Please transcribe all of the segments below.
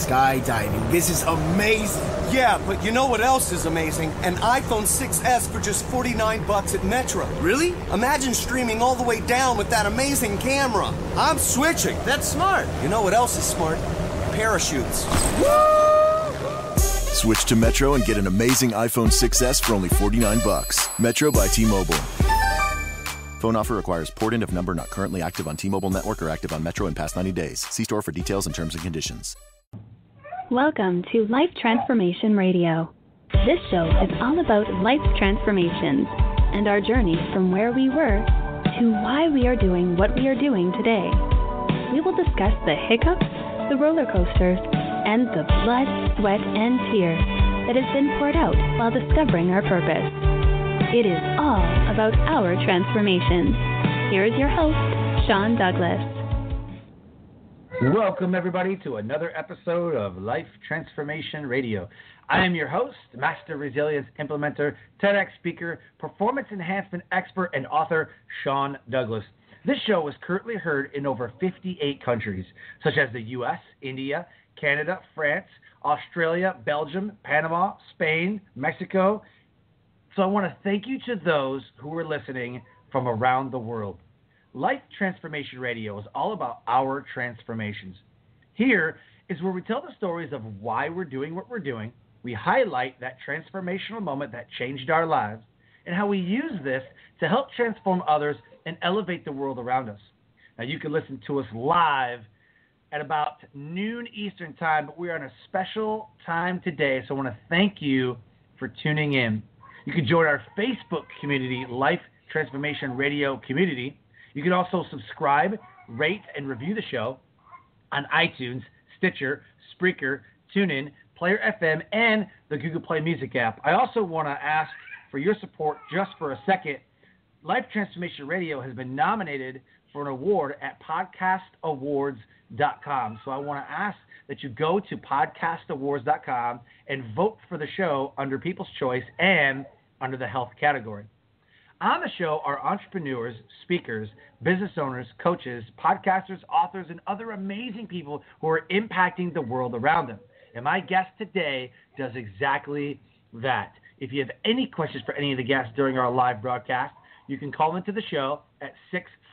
skydiving. This is amazing. Yeah, but you know what else is amazing? An iPhone 6S for just $49 at Metro. Really? Imagine streaming all the way down with that amazing camera. I'm switching. That's smart. You know what else is smart? Parachutes. Woo! Switch to Metro and get an amazing iPhone 6S for only $49. Metro by T-Mobile. Phone offer requires port-in of number not currently active on T-Mobile network or active on Metro in past 90 days. See store for details and terms and conditions. Welcome to Life Transformation Radio. This show is all about life transformations and our journey from where we were to why we are doing what we are doing today. We will discuss the hiccups, the roller coasters, and the blood, sweat, and tears that has been poured out while discovering our purpose. It is all about our transformation. Here is your host, Sean Douglas. Welcome, everybody, to another episode of Life Transformation Radio. I am your host, Master Resilience Implementer, TEDx speaker, performance enhancement expert, and author, Sean Douglas. This show is currently heard in over 58 countries, such as the U.S., India, Canada, France, Australia, Belgium, Panama, Spain, Mexico. So I want to thank you to those who are listening from around the world. Life Transformation Radio is all about our transformations. Here is where we tell the stories of why we're doing what we're doing. We highlight that transformational moment that changed our lives and how we use this to help transform others and elevate the world around us. Now, you can listen to us live at about noon Eastern time, but we are on a special time today, so I want to thank you for tuning in. You can join our Facebook community, Life Transformation Radio Community. You can also subscribe, rate, and review the show on iTunes, Stitcher, Spreaker, TuneIn, Player FM, and the Google Play Music app. I also want to ask for your support just for a second. Life Transformation Radio has been nominated for an award at podcastawards.com. So I want to ask that you go to podcastawards.com and vote for the show under People's Choice and under the health category. On the show are entrepreneurs, speakers, business owners, coaches, podcasters, authors, and other amazing people who are impacting the world around them. And my guest today does exactly that. If you have any questions for any of the guests during our live broadcast, you can call into the show at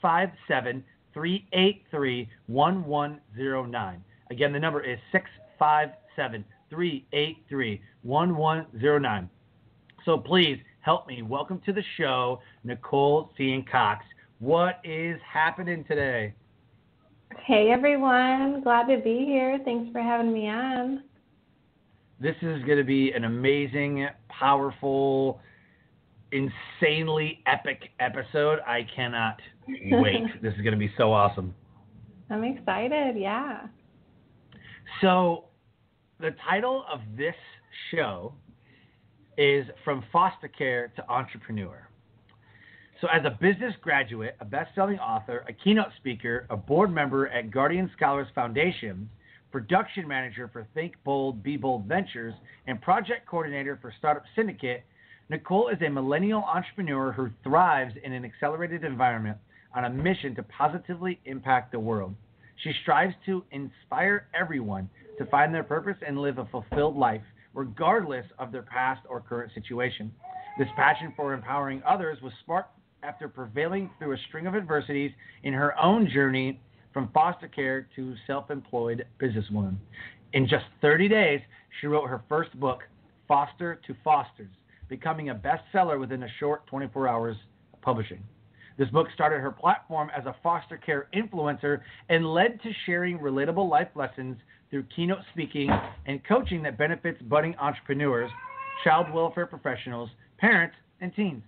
657-383-1109. Again, the number is 657-383-1109. So please help me. Welcome to the show, Nicole Zeien-Cox. What is happening today? Hey, everyone. Glad to be here. Thanks for having me on. This is going to be an amazing, powerful, insanely epic episode. I cannot wait. This is going to be so awesome. I'm excited, yeah. So the title of this show is From Foster Care to Entrepreneur. So as a business graduate, a best-selling author, a keynote speaker, a board member at Guardian Scholars Foundation, production manager for Think Bold, Be Bold Ventures, and project coordinator for Startup Syndicate, Nicole is a millennial entrepreneur who thrives in an accelerated environment on a mission to positively impact the world. She strives to inspire everyone to find their purpose and live a fulfilled life, regardless of their past or current situation. This passion for empowering others was sparked after prevailing through a string of adversities in her own journey from foster care to self-employed businesswoman. In just 30 days, she wrote her first book, Foster to Fosters, becoming a bestseller within a short 24 hours of publishing. This book started her platform as a foster care influencer and led to sharing relatable life lessons through keynote speaking and coaching that benefits budding entrepreneurs, child welfare professionals, parents, and teens.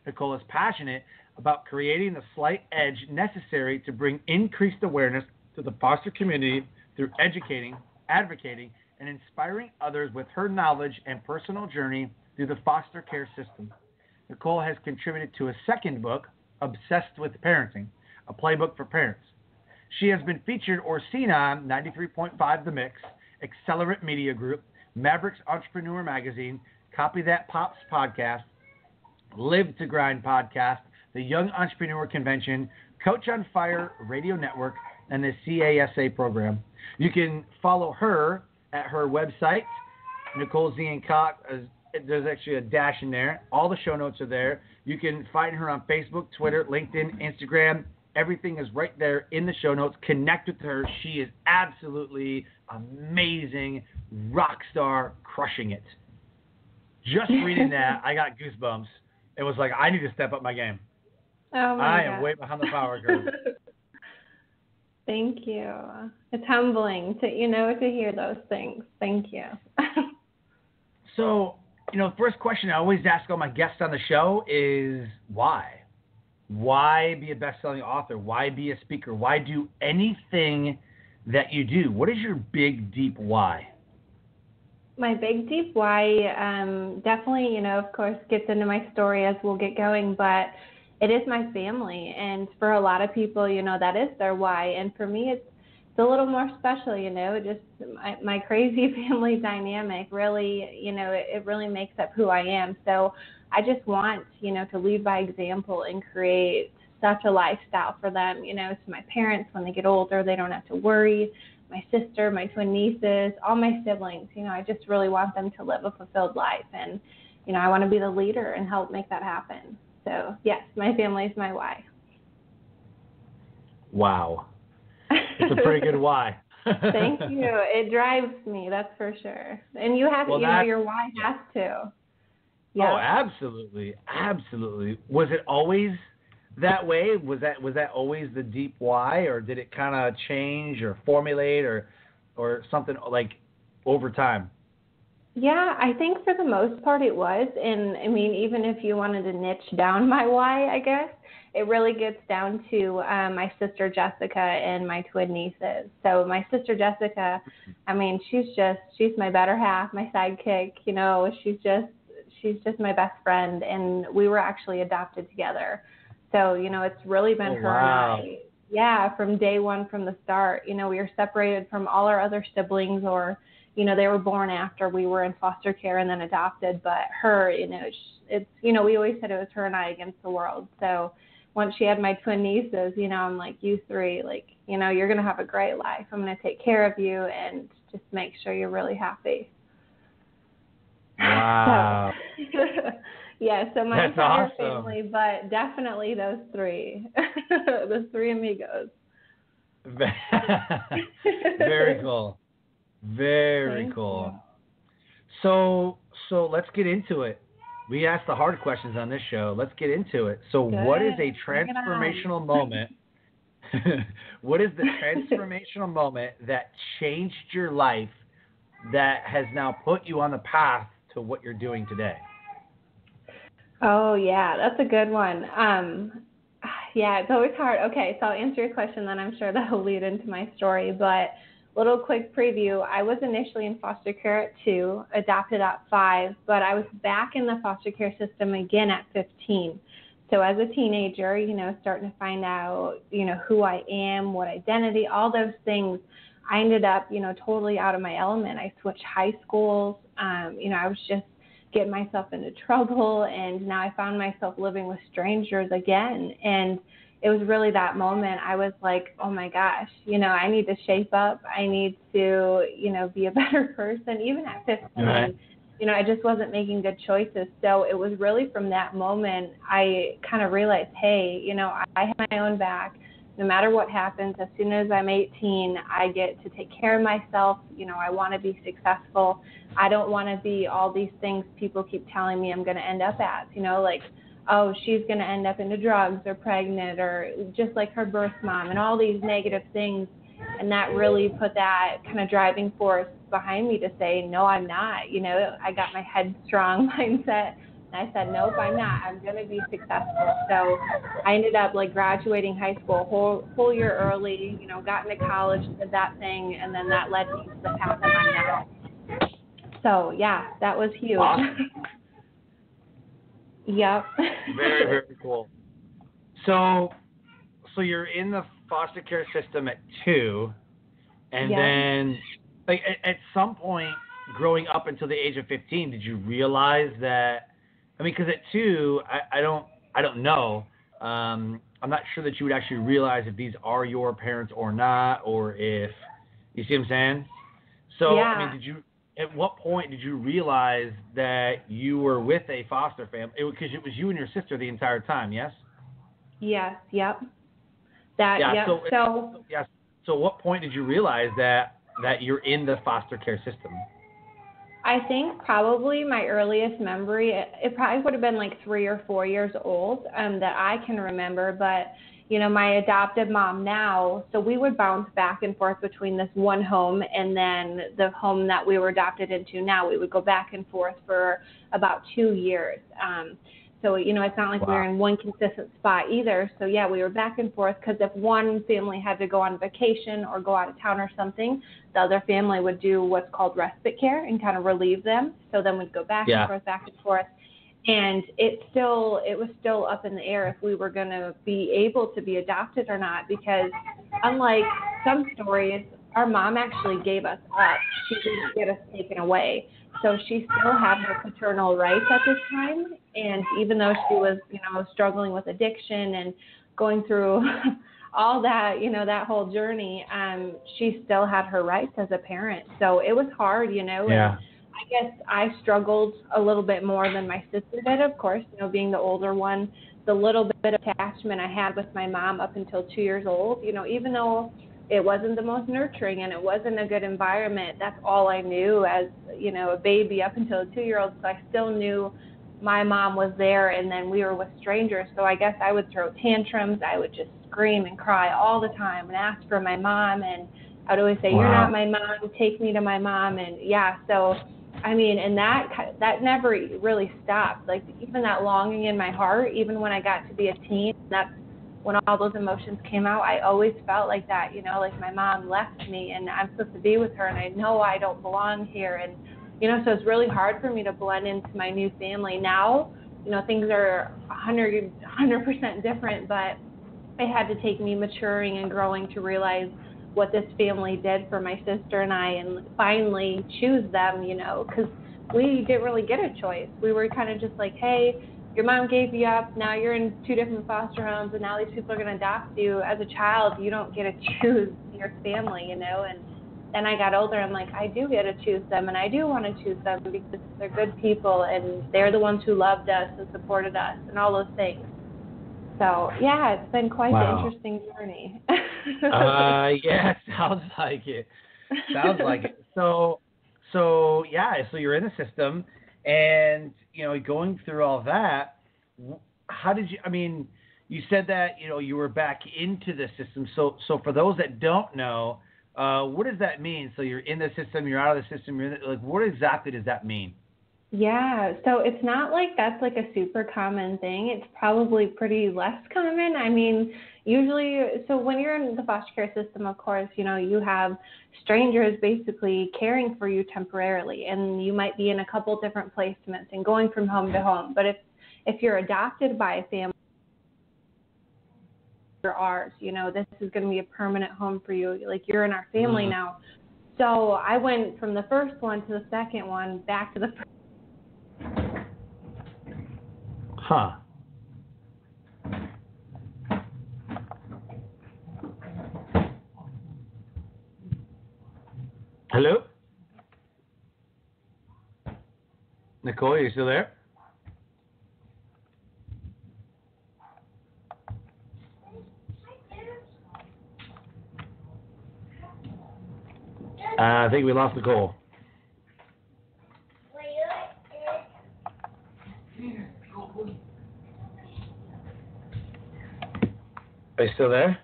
Nicole is passionate about creating the slight edge necessary to bring increased awareness to the foster community through educating, advocating, and inspiring others with her knowledge and personal journey through the foster care system. Nicole has contributed to a second book, Obsessed with Parenting, a playbook for parents. She has been featured or seen on 93.5 The Mix, Accelerate Media Group, Mavericks Entrepreneur Magazine, Copy That Pops Podcast, Live to Grind Podcast, the Young Entrepreneur Convention, Coach on Fire Radio Network, and the CASA program. You can follow her at her website, Nicole Zeien-Cox. There's actually a dash in there. All the show notes are there. You can find her on Facebook, Twitter, LinkedIn, Instagram. Everything is right there in the show notes. Connect with her. She is absolutely amazing, rock star, crushing it. Just reading that, I got goosebumps. It was like, I need to step up my game. Oh my I am way behind the power curve. Thank you. It's humbling to hear those things. Thank you. So, the first question I always ask all my guests on the show is why? Why be a best-selling author? Why be a speaker? Why do anything that you do? What is your big, deep why? My big, deep why definitely, of course, gets into my story as we'll get going, but it is my family. And for a lot of people, that is their why. And for me, it's a little more special, just my crazy family dynamic really, it really makes up who I am. So I just want, to lead by example and create such a lifestyle for them, to my parents when they get older, they don't have to worry. My sister, my twin nieces, all my siblings, I just really want them to live a fulfilled life. And, I want to be the leader and help make that happen. So, yes, my family is my why. Wow. It's a pretty good why. Thank you. It drives me, that's for sure. And you have, your why has to. Yeah. Oh, absolutely. Absolutely. Was it always that way? Was that always the deep why, or did it kind of change or formulate or something like over time? Yeah, I think for the most part it was. And I mean, even if you wanted to niche down my why, I guess, it really gets down to my sister Jessica and my twin nieces. So my sister Jessica, I mean, she's my better half, my sidekick, she's just my best friend, and we were actually adopted together. So, it's really been her wow. and I. Yeah, from day one, from the start. We were separated from all our other siblings, or, they were born after we were in foster care and then adopted. But her, it's we always said it was her and I against the world. So once she had my twin nieces, I'm like, you three, like, you're going to have a great life. I'm going to take care of you and just make sure you're really happy. Wow. So my That's entire awesome. family, but definitely those three, those three amigos. Very cool. Very Thank cool. you. So let's get into it. We ask the hard questions on this show. Let's get into it. So Good. What is a transformational moment? What is the transformational moment that changed your life that has now put you on the path to what you're doing today? Oh, yeah, that's a good one. Yeah, it's always hard. Okay, so I'll answer your question, then I'm sure that will lead into my story. But little quick preview, I was initially in foster care at 2, adopted at 5, but I was back in the foster care system again at 15. So as a teenager, starting to find out, who I am, what identity, all those things, I ended up, totally out of my element. I switched high schools. I was just getting myself into trouble, and now I found myself living with strangers again. And it was really that moment I was like, oh my gosh, I need to shape up. I need to, be a better person. Even at 15, right. I just wasn't making good choices. So it was really from that moment I kind of realized, hey, I have my own back. No matter what happens, as soon as I'm 18, I get to take care of myself. I want to be successful. I don't want to be all these things people keep telling me I'm going to end up as, like, oh, she's going to end up into drugs or pregnant or just like her birth mom and all these negative things. And that really put that kind of driving force behind me to say, no, I'm not. I got my headstrong mindset. And I said, nope, I'm not. I'm going to be successful. So I ended up graduating high school whole year early, got into college, did that thing, and then that led me to the path I'm on now. So, yeah, that was huge. Awesome. Yep. Very, very cool. So you're in the foster care system at 2, and then at some point growing up until the age of 15, did you realize that? I mean, because at 2, I don't know. I'm not sure that you would actually realize if these are your parents or not, or if you see what I'm saying. So, Yeah. I mean, at what point did you realize that you were with a foster family? Because it was you and your sister the entire time, yes? Yes. Yep. Yeah. Yep. So at what point did you realize that you're in the foster care system? I think probably my earliest memory, it probably would have been like 3 or 4 years old that I can remember. But, my adoptive mom now, so we would bounce back and forth between this one home and then the home that we were adopted into now. We would go back and forth for about 2 years. So, it's not like we were in one consistent spot either. So, yeah, we were back and forth because if one family had to go on vacation or go out of town or something, the other family would do what's called respite care and kind of relieve them. So then we'd go back and forth. And it was still up in the air if we were going to be able to be adopted or not, because unlike some stories, our mom actually gave us up. She didn't get us taken away. So she still had her paternal rights at this time. And even though she was, struggling with addiction and going through all that, that whole journey, she still had her rights as a parent. So it was hard, Yeah. And I guess I struggled a little bit more than my sister did, of course, being the older one. The little bit of attachment I had with my mom up until 2 years old, even though it wasn't the most nurturing and it wasn't a good environment, that's all I knew as, a baby up until a 2-year-old. So I still knew my mom was there, and then we were with strangers. So I guess I would throw tantrums. I would just scream and cry all the time and ask for my mom. And I would always say, You're not my mom. Take me to my mom. And so, I mean, and that never really stopped. Like even that longing in my heart, even when I got to be a teen, that's when all those emotions came out. I always felt like that, like my mom left me and I'm supposed to be with her and I know I don't belong here. And, so it's really hard for me to blend into my new family. Now, things are 100% different, but it had to take me maturing and growing to realize what this family did for my sister and I, and finally choose them, because we didn't really get a choice. We were kind of just like, hey, your mom gave you up, now you're in 2 different foster homes, and now these people are going to adopt you. As a child, you don't get to choose your family, and then I got older, I'm like, I do get to choose them, and I do want to choose them because they're good people, and they're the ones who loved us and supported us, and all those things. So, yeah, it's been quite an interesting journey. Yeah, sounds like it. So you're in the system, and, going through all that, how did you, you said that, you were back into the system. So for those that don't know, what does that mean? So you're in the system, you're out of the system, what exactly does that mean? Yeah, so it's not like that's like a super common thing. It's probably pretty less common. Usually, so when you're in the foster care system, of course, you have strangers basically caring for you temporarily, and you might be in a couple different placements and going from home to home. But if you're adopted by a family, you're ours, this is going to be a permanent home for you. Like you're in our family now. So I went from the first one to the second one, back to the first. Huh. Hello? Nicole, are you still there? I think we lost Nicole. Are you still there?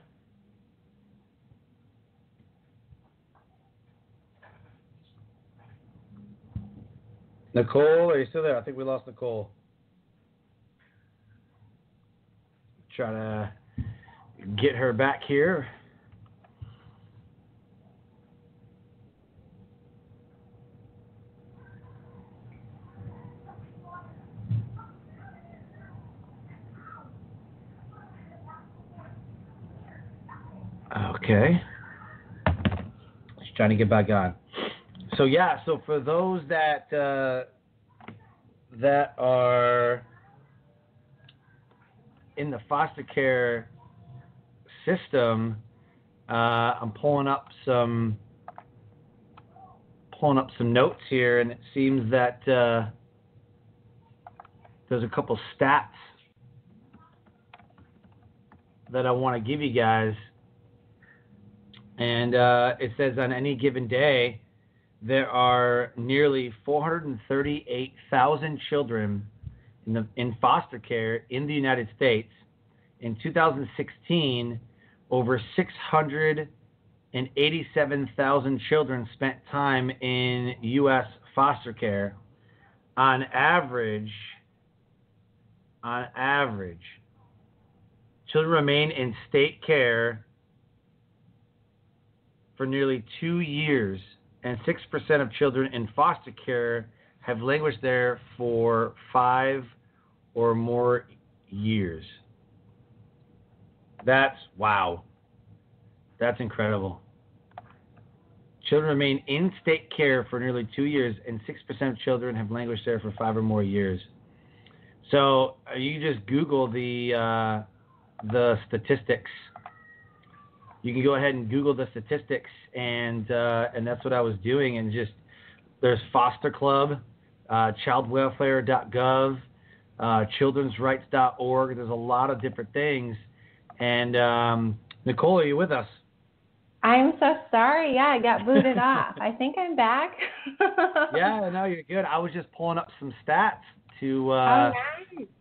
Nicole, are you still there? I think we lost Nicole. Try to get her back here. Okay. Just trying to get back on. So for those that are in the foster care system, I'm pulling up some pulling up some notes here, and it seems that there's a couple stats that I want to give you guys. And it says on any given day, there are nearly 438,000 children in foster care in the United States. In 2016, over 687,000 children spent time in U.S. foster care. On average, children remain in state care for nearly 2 years, and 6% of children in foster care have languished there for 5 or more years. Wow. That's incredible. Children remain in state care for nearly 2 years, and 6% of children have languished there for 5 or more years. So you just Google the statistics. You can go ahead and Google the statistics, and that's what I was doing. And just there's Foster Club, childwelfare.gov, childrensrights.org. There's a lot of different things. And Nicole, are you with us? I'm so sorry. Yeah, I got booted off. I think I'm back. Yeah, no, you're good. I was just pulling up some stats to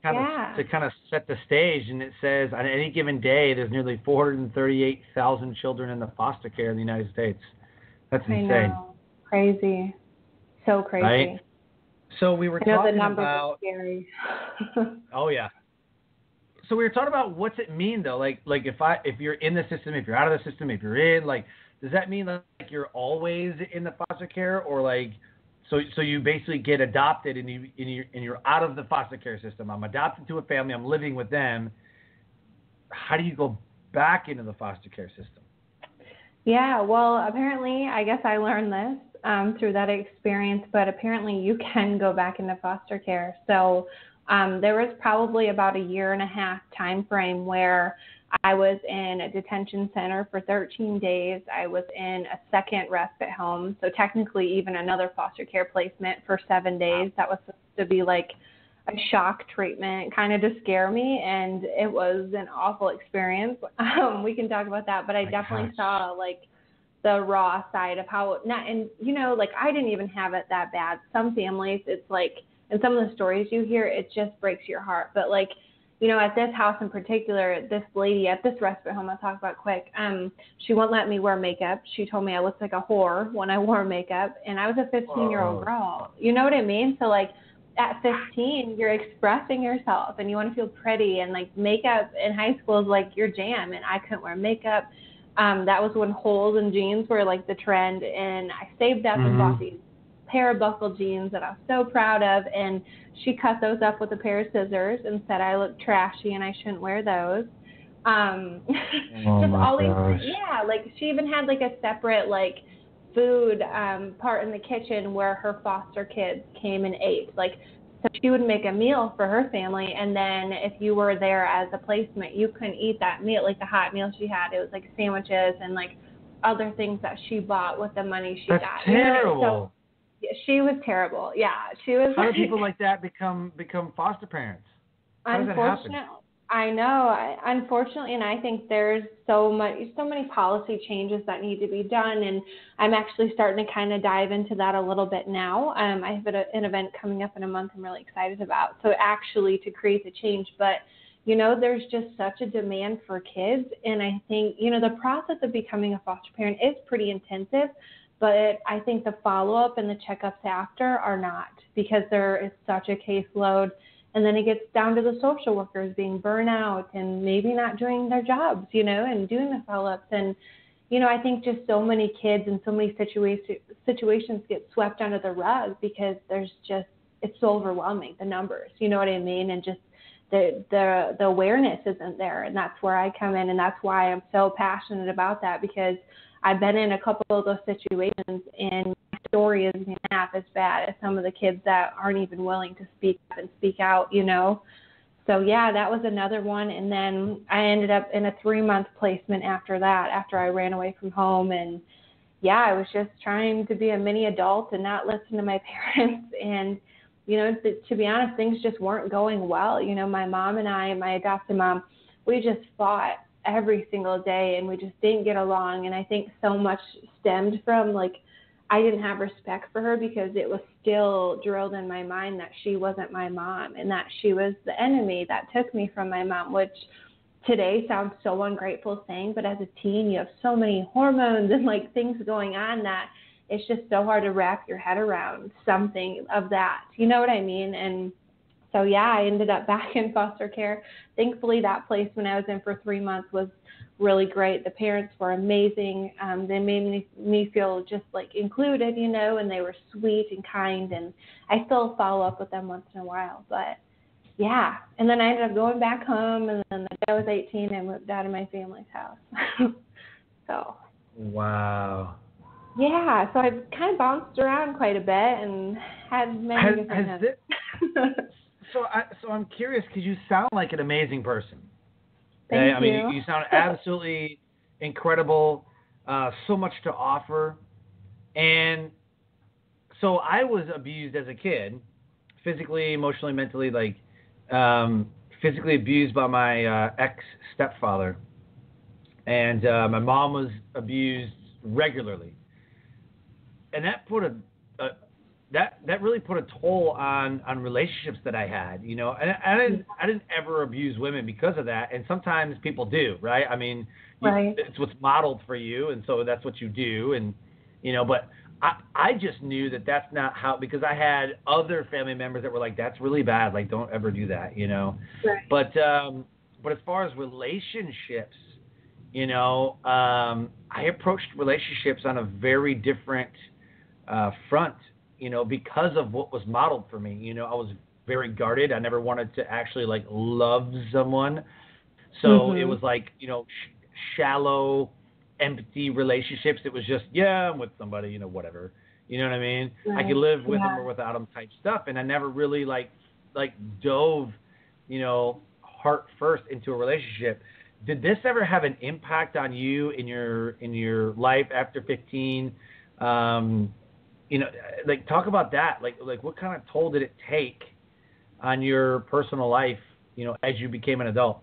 kind of set the stage, and it says on any given day there's nearly 438,000 children in the foster care in the United States. That's insane. I know. Crazy. So crazy. Right? So we were talking the numbers about are scary. Oh yeah. So we were talking about what's it mean though? Like if you're in the system, if you're out of the system, if you're in, like, does that mean like you're always in the foster care, or like so you basically get adopted and you're out of the foster care system? I'm adopted to a family, I'm living with them. How do you go back into the foster care system? Yeah, well, apparently, I guess I learned this through that experience, but apparently you can go back into foster care. So there was probably about a 1.5-year time frame where I was in a detention center for 13 days. I was in a second respite home, so technically even another foster care placement for 7 days. That was supposed to be like a shock treatment, kind of to scare me, and it was an awful experience. We can talk about that, but I definitely saw like the raw side of how I didn't even have it that bad. Some families, it's like, and some of the stories you hear, it just breaks your heart. But like, at this house in particular, this lady at this respite home, I'll talk about quick, she won't let me wear makeup. She told me I looked like a whore when I wore makeup, and I was a 15-year-old girl. You know what I mean? So like at 15, you're expressing yourself and you want to feel pretty, and like makeup in high school is like your jam, and I couldn't wear makeup. That was when holes in jeans were like the trend, and I saved up and bought these pair of buckle jeans that I was so proud of, and she cut those up with a pair of scissors and said I looked trashy and I shouldn't wear those. Just all these, like she even had like a separate like food part in the kitchen where her foster kids came and ate. Like, so she would make a meal for her family, and then if you were there as a placement, you couldn't eat that meal, like the hot meal she had. It was like sandwiches and like other things that she bought with the money she got. That's terrible. So, she was terrible. Yeah, she was. How do people like that become foster parents? How does that happen? I know. Unfortunately, and I think there's so many policy changes that need to be done, and I'm actually starting to kind of dive into that a little bit now. I have an event coming up in a month I'm really excited about. So actually to create the change, but there's just such a demand for kids, and I think the process of becoming a foster parent is pretty intensive. But I think the follow-up and the checkups after are not, because there is such a caseload. And then it gets down to the social workers being burnt out and maybe not doing their jobs, and doing the follow-ups. And, I think just so many kids and so many situations get swept under the rug because it's so overwhelming, the numbers, you know what I mean? And just the awareness isn't there. And that's where I come in, and that's why I'm so passionate about that, because I've been in a couple of those situations, and my story isn't half as bad as some of the kids that aren't even willing to speak up and speak out, So, yeah, that was another one. And then I ended up in a 3-month placement after that, after I ran away from home. And, yeah, I was just trying to be a mini adult and not listen to my parents. And, you know, to be honest, things just weren't going well. You know, my mom and I, my adopted mom, we just fought every single day, and we just didn't get along. And I think so much stemmed from, like, I didn't have respect for her because it was still drilled in my mind that she wasn't my mom and that she was the enemy that took me from my mom, which today sounds so ungrateful saying, but as a teen, you have so many hormones and like things going on that it's just so hard to wrap your head around something of that. You know what I mean? And so, yeah, I ended up back in foster care. Thankfully, that place when I was in for 3 months was really great. The parents were amazing. They made me feel just like included, you know, and they were sweet and kind. And I still follow up with them once in a while. But yeah, and then I ended up going back home, and then I was 18 and moved out of my family's house. So. Wow. Yeah, so I've kind of bounced around quite a bit and had many different. So I'm curious because you sound like an amazing person. Thank you. I mean, you sound absolutely incredible. So much to offer, and so I was abused as a kid, physically, emotionally, mentally, like. Physically abused by my ex-stepfather, and my mom was abused regularly, and that put that really put a toll on relationships that I had, you know. And I didn't ever abuse women because of that, and sometimes people do, right? I mean, right. It's what's modeled for you, and so that's what you do, and you know, but. I just knew that that's not how, because I had other family members that were like, that's really bad. Like, don't ever do that, you know? Right. But as far as relationships, you know, I approached relationships on a very different front, you know, because of what was modeled for me. You know, I was very guarded. I never wanted to actually like love someone. So it was like, you know, shallow, empty relationships. It was just, yeah, I'm with somebody, you know, whatever. You know what I mean? Right. I could live with them or without them type stuff. And I never really like dove, you know, heart first into a relationship. Did this ever have an impact on you in your life after 15? You know, like talk about that. Like what kind of toll did it take on your personal life, you know, as you became an adult?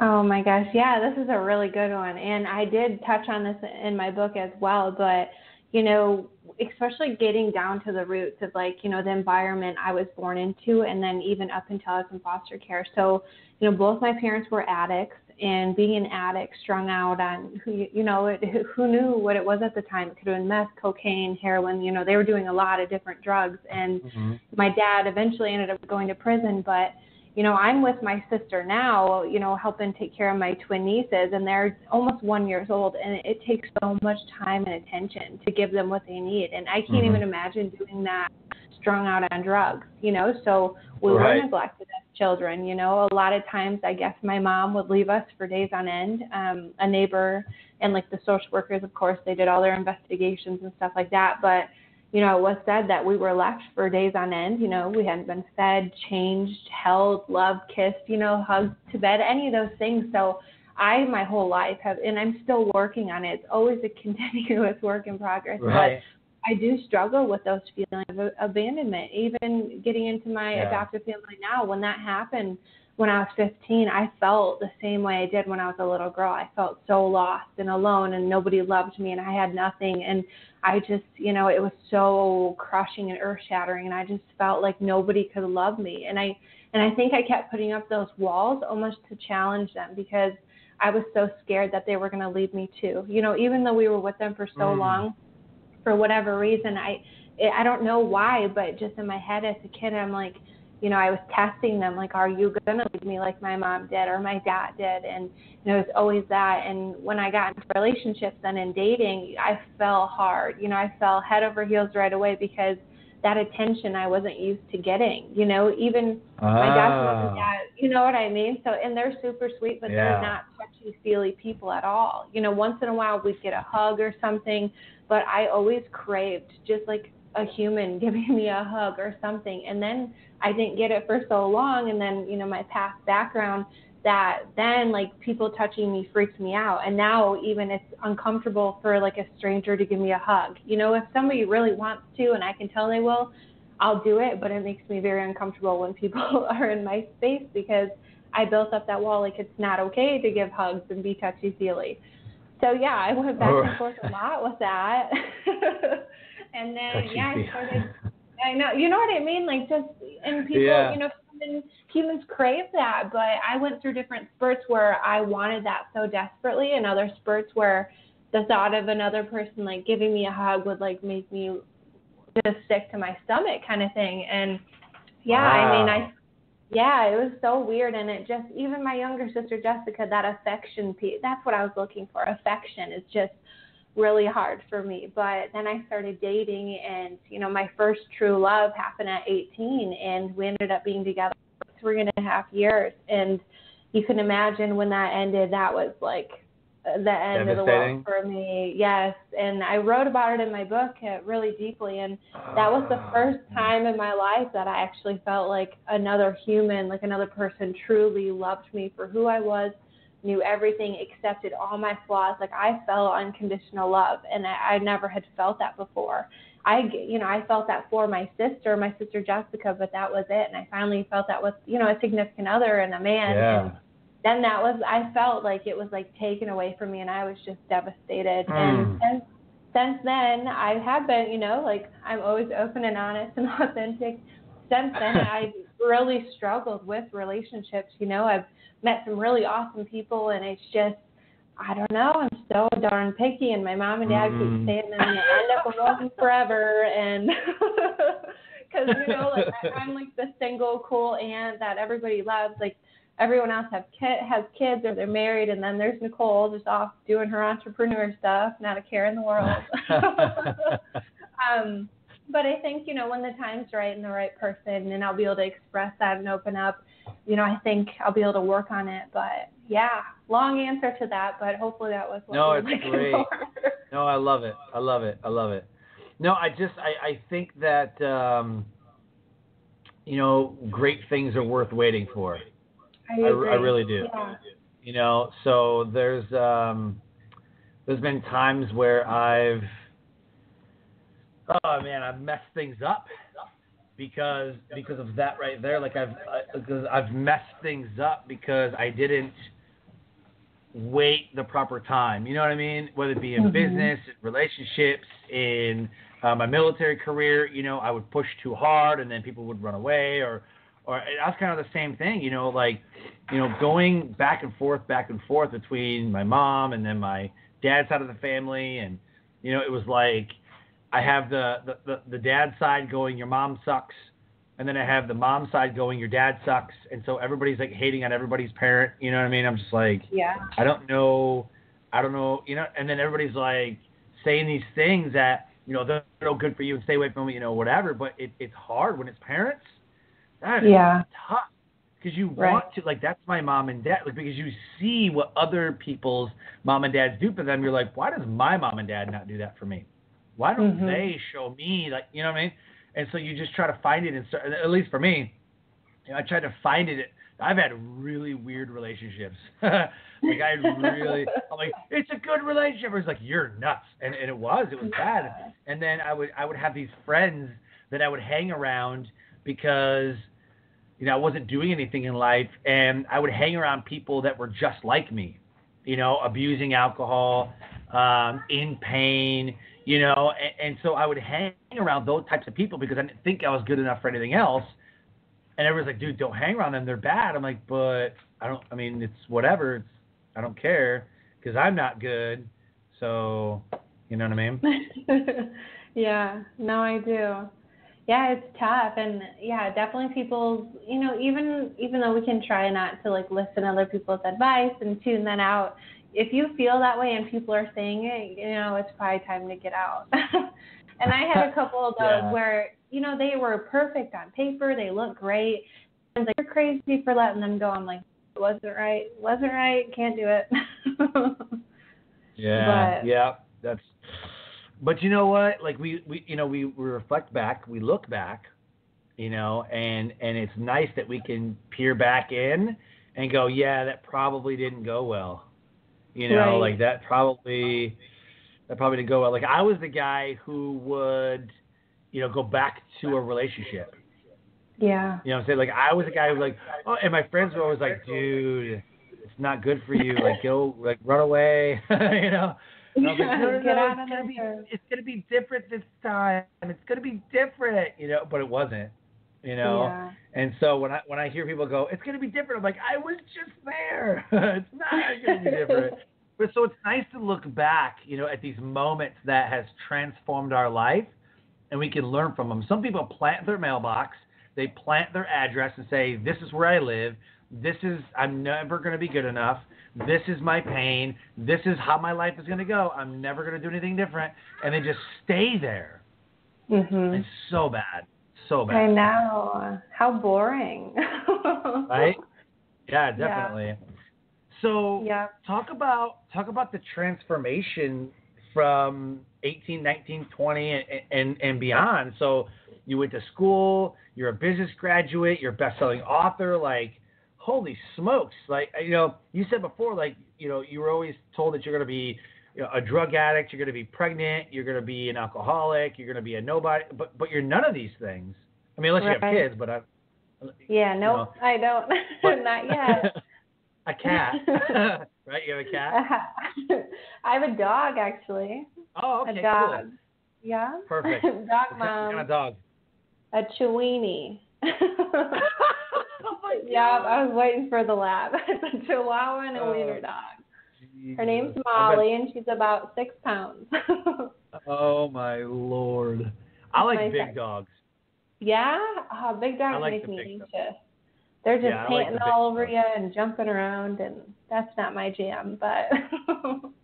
Oh my gosh, yeah, this is a really good one. And I did touch on this in my book as well, but, you know, especially getting down to the roots of like, you know, the environment I was born into and then even up until I was in foster care. So, you know, both my parents were addicts, and being an addict strung out on, who knew what it was at the time. It could have been meth, cocaine, heroin, you know, they were doing a lot of different drugs. And my dad eventually ended up going to prison, but you know, I'm with my sister now, you know, helping take care of my twin nieces, and they're almost 1 year old, and it takes so much time and attention to give them what they need. And I can't even imagine doing that strung out on drugs, you know, so we were neglected as children, you know. A lot of times, I guess my mom would leave us for days on end. A neighbor and like the social workers, of course, they did all their investigations and stuff like that, but you know, it was said that we were left for days on end. You know, we hadn't been fed, changed, held, loved, kissed, you know, hugged to bed, any of those things. So I, my whole life have, and I'm still working on it. It's always a continuous work in progress. Right. But I do struggle with those feelings of abandonment, even getting into my adoptive family now. When that happened, when I was 15, I felt the same way I did when I was a little girl. I felt so lost and alone, and nobody loved me, and I had nothing. And I just, you know, it was so crushing and earth-shattering, and I just felt like nobody could love me. And I think I kept putting up those walls almost to challenge them, because I was so scared that they were going to leave me too. You know, even though we were with them for so long, for whatever reason, I don't know why, but just in my head as a kid, I'm like, you know, I was testing them, like, are you going to leave me like my mom did or my dad did? And, you know, it was always that. And when I got into relationships and in dating, I fell hard. You know, I fell head over heels right away, because that attention I wasn't used to getting. You know, even my godmom and dad, you know what I mean? So, and they're super sweet, but they're not touchy-feely people at all. You know, once in a while we'd get a hug or something, but I always craved just like a human giving me a hug or something. And then I didn't get it for so long, and then, you know, my past background that then like people touching me freaks me out. And now even it's uncomfortable for like a stranger to give me a hug. You know, if somebody really wants to and I can tell they will, I'll do it, but it makes me very uncomfortable when people are in my space because I built up that wall. Like, it's not okay to give hugs and be touchy-feely. So, yeah, I went back and forth a lot with that. And then, I started, I know, you know what I mean? Like, just, and people, you know, humans crave that, but I went through different spurts where I wanted that so desperately, and other spurts where the thought of another person, like, giving me a hug would, like, make me just sick to my stomach kind of thing. And I mean, it was so weird. And it just, even my younger sister Jessica, that affection piece, that's what I was looking for. Affection is just really hard for me. But then I started dating, and you know, my first true love happened at 18, and we ended up being together for 3.5 years. And you can imagine when that ended, that was like the end of the world for me. Yes. And I wrote about it in my book really deeply. And that was the first time in my life that I actually felt like another human, like another person truly loved me for who I was, knew everything, accepted all my flaws. Like, I felt unconditional love, and I never had felt that before. I felt that for my sister Jessica, but that was it. And I finally felt that with, you know, a significant other and a man. Yeah. And then I felt like it was like taken away from me, and I was just devastated. And since then, I have been, you know, like, I'm always open and honest and authentic. Since then, I've really struggled with relationships. You know, I've met some really awesome people, and it's just, I don't know, I'm so darn picky, and my mom and dad keep saying that I'm going to end up alone forever, and because, you know, like, I'm like the single, cool aunt that everybody loves. Like, everyone else has kids or they're married, and then there's Nicole just off doing her entrepreneur stuff, not a care in the world. But I think, you know, when the time's right and the right person, and I'll be able to express that and open up, you know, I think I'll be able to work on it. But, yeah, long answer to that, but hopefully that was what No, you it's were looking great. for. No, I love it. I love it. I love it. No, I think that, you know, great things are worth waiting for. I really do. Yeah. You know, so there's been times where I've messed things up because of that right there. Like, I've messed things up because I didn't wait the proper time. You know what I mean? Whether it be in business, in relationships, in my military career, you know, I would push too hard, and then people would run away, or that's kind of the same thing, you know, like, you know, going back and forth between my mom and then my dad's side of the family. And, you know, it was like, I have the dad side going, your mom sucks. And then I have the mom side going, your dad sucks. And so everybody's like hating on everybody's parent. You know what I mean? I'm just like, I don't know, you know, and then everybody's like saying these things that, you know, they're no good for you and stay away from me, you know, whatever. But it's hard when it's parents. That is tough, because you want to, like, that's my mom and dad, like, because you see what other people's mom and dads do for them. You're like, why does my mom and dad not do that for me? Why don't they show me, like, you know what I mean? And so you just try to find it, at least for me, you know, I tried to find it. I've had really weird relationships. I'm like, it's a good relationship. It's like, you're nuts. And it was bad. And then I would have these friends that I would hang around because, you know, I wasn't doing anything in life, and I would hang around people that were just like me, you know, abusing alcohol, in pain, you know, and so I would hang around those types of people because I didn't think I was good enough for anything else. And everyone's like, dude, don't hang around them. They're bad. I'm like, but it's whatever. I don't care because I'm not good. So, you know what I mean? Yeah, no, I do. Yeah, it's tough. And yeah, definitely people, you know, even though we can try not to like listen to other people's advice and tune that out, if you feel that way and people are saying it, you know, it's probably time to get out. And I had a couple of those where, you know, they were perfect on paper. They look great. And like, you're crazy for letting them go. I'm like, wasn't right, can't do it. But you know what? Like we you know, we reflect back, we look back, you know, and it's nice that we can peer back in and go, yeah, that probably didn't go well. You know, like that probably didn't go well. Like I was the guy who would, go back to a relationship. Yeah. You know what I'm saying? Like I was the guy who was like, oh, and my friends were always like, dude, it's not good for you. Like go, like run away. And I was like, no, Get out of it's gonna be different this time. It's gonna be different. But it wasn't. Yeah. And so when I hear people go, it's gonna be different, I'm like, I was just there. It's not gonna be different. But so it's nice to look back, at these moments that has transformed our life, and we can learn from them. Some people plant their mailbox, they plant their address and say, this is where I live. I'm never going to be good enough. This is my pain. This is how my life is going to go. I'm never going to do anything different. And they just stay there. Mm-hmm. It's so bad. So bad. I know. How boring. Right? Yeah, definitely. Yeah. So talk about the transformation from 18, 19, 20 and beyond. So you went to school, you're a business graduate, you're a best-selling author, like holy smokes. Like you said before, like you were always told that you're going to be a drug addict, you're going to be pregnant, you're going to be an alcoholic, you're going to be a nobody, but you're none of these things. I mean, unless you have kids, but I don't. Not yet. A cat. Right? You have a cat? I have a dog, actually. Oh, okay, a dog. Cool. Yeah. Perfect. Dog mom. What kind of dog? A Chiweenie. Oh my God. Yeah, I was waiting for the lab. It's a Chihuahua and a wiener dog. Jesus. Her name's Molly, and she's about 6 pounds. Oh my Lord! I like big dogs. Yeah, big dogs make me anxious. They're just panting all over you and jumping around, and that's not my jam. But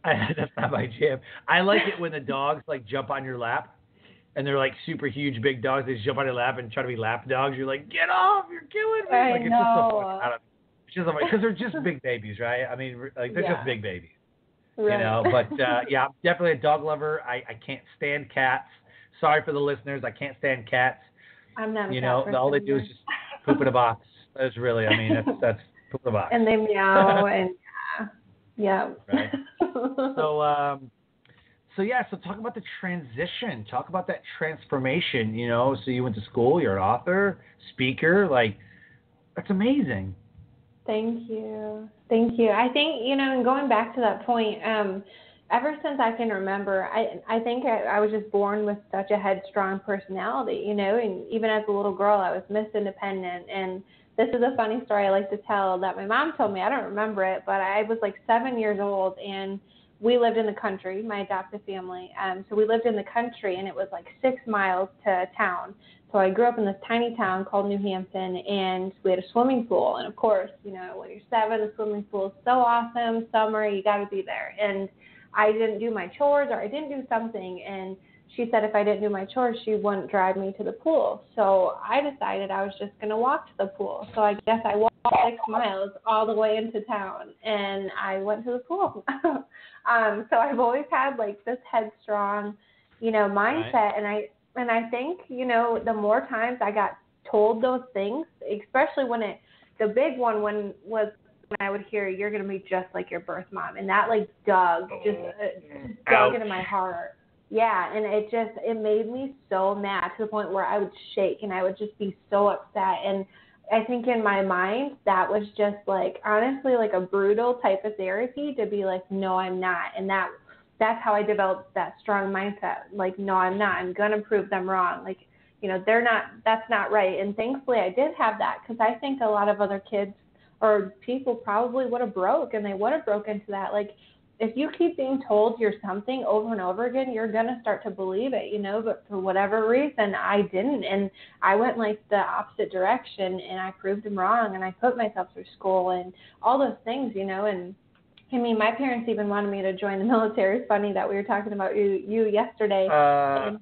that's not my jam. I like it when the dogs like jump on your lap, and they're like super huge, big dogs. They just jump on your lap and try to be lap dogs. You're like, get off! You're killing me! I like it's know. just so funny. Because they're just big babies, right? I mean, like they're just big babies. Right. But yeah, I'm definitely a dog lover. I can't stand cats. Sorry for the listeners. I can't stand cats. I'm not a cat person all they do is just poop in a box. That's really, that's poop in a box. And they meow and yeah. Right. So talk about the transition. Talk about that transformation, So you went to school, you're an author, speaker, like that's amazing. Thank you. I think, and going back to that point, ever since I can remember, I think I was just born with such a headstrong personality, and even as a little girl, I was Miss Independent. And this is a funny story I like to tell that my mom told me. I don't remember it, but I was like 7 years old, and we lived in the country, my adoptive family. So we lived in the country, and it was like 6 miles to town. So I grew up in this tiny town called New Hampton, and we had a swimming pool. And of course, when you're 7, the swimming pool is so awesome. Summer, you got to be there. And I didn't do my chores, or I didn't do something, and she said if I didn't do my chores, she wouldn't drive me to the pool. So I decided I was just going to walk to the pool. So I guess I walked 6 miles all the way into town, and I went to the pool. So I've always had like this headstrong, mindset, right. and I think, the more times I got told those things, especially the big one when I would hear, you're going to be just like your birth mom. And that like dug into my heart. Yeah. And it made me so mad to the point where I would shake and I would just be so upset. And I think in my mind, that was just like, honestly, like a brutal type of therapy to be like, no, I'm not. And that's how I developed that strong mindset. Like, no, I'm not. I'm going to prove them wrong. Like, that's not right. And thankfully I did have that, because I think a lot of other kids or people probably would have broke, and they would have broke into that. Like, if you keep being told you're something over and over again, you're going to start to believe it, but for whatever reason, I didn't. And I went like the opposite direction, and I proved them wrong, and I put myself through school and all those things, and I mean, my parents even wanted me to join the military. It's funny that we were talking about you yesterday. And